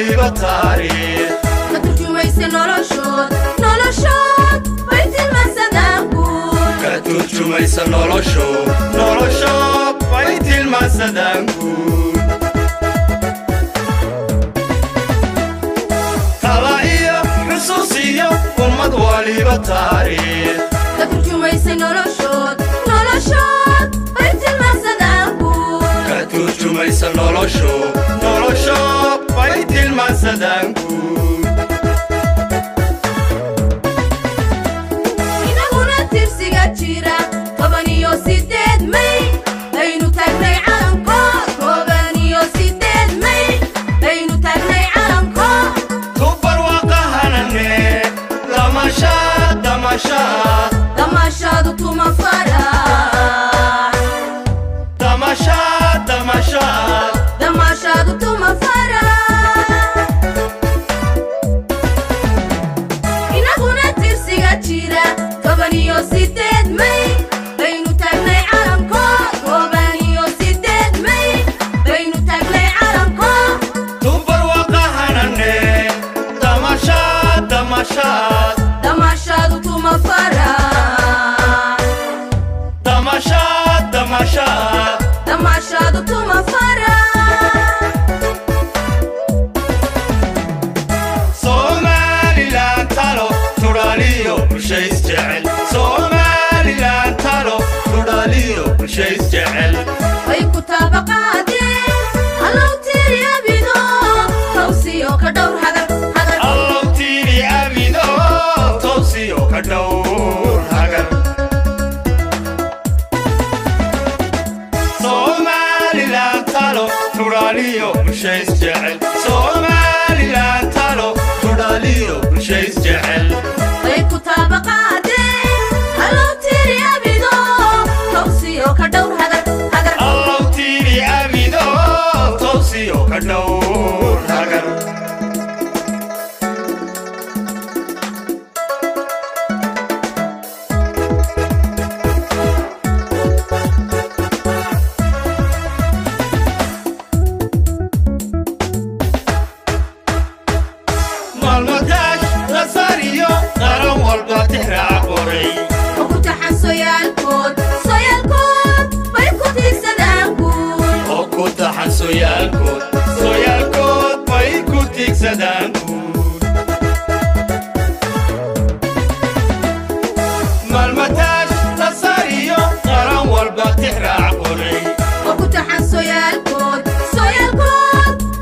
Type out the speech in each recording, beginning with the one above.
waliba taariikh ka turjumaysa noloshood baytilmasadaan guud ka turjumaysa noloshood baytilmasadaan guud tala iyo xusuus iyo ummad waliba taariikh ka turjumaysa noloshood baytilmasadaan guud ka turjumaysa noloshood baytilmasadaan guud inaguna tirsiga jira 18 May aynu taagnay calankood 18 May aynu taagnay calankood tubar waqahanane damashaadu tuma farax damashaadu tuma farax inaguna tirsiga jira 18 May aynu taagnay calankood 18 May aynu taagnay calankood tubar waqahanane damashaadu tuma farax damashaadu tuma farax Somaliland talo turaliyo bulshays jecel Somaliland talo turaliyo bulshays jecel ay ku taabaqaadeen allow tiri abido tawsiyo ka dhowr hagar allow tiri abido tawsiyo ka dhowr hagar Somaliland talo turaliyo bulshays jecel Somaliland talo turaliyo bulshays jecel ay ku taabaqaadeen allow tiri abido tawsiyo ka dhowr hagar allow tiri abido tawsiyo ka dhowr hagar malmadash la sariyo qaran walba tixraac qoray oo ku taxan soyaalkood bay ku tiigsadaan guud oo ku taxan soyaalkood bay ku tiigsadaan guud malmadash la sariyo qaran walba tixraac qoray oo ku taxan soyaalkood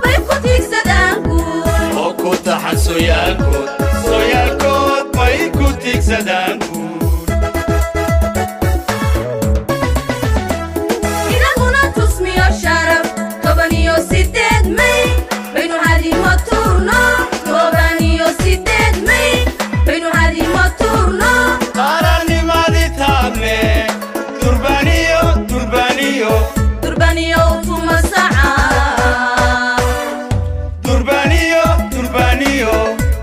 bay ku tiigsadaan guud oo ku taxan soyaalkood bay ku tiigsadaan guud inaguna tusmiyo sharaf 18 May baynu hadimo turno 18 May baynu hadimo turno qarannimadii taabne durbaniyo tuma saca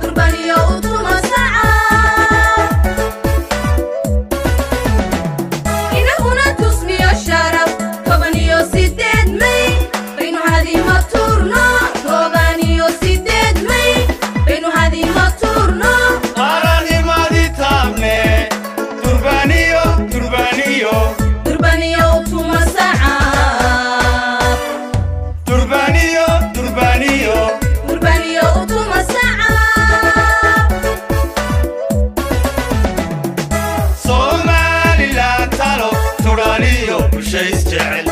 durbaniyo tuma saca inaguna tusmiyo sharaf 18 May baynu hadimo turno 18 May baynu hadimo turno qarannimadii taabne durbaniyo tuma saca durbaniyo tuma saca Somaliland talo turaliyo bulshays jecel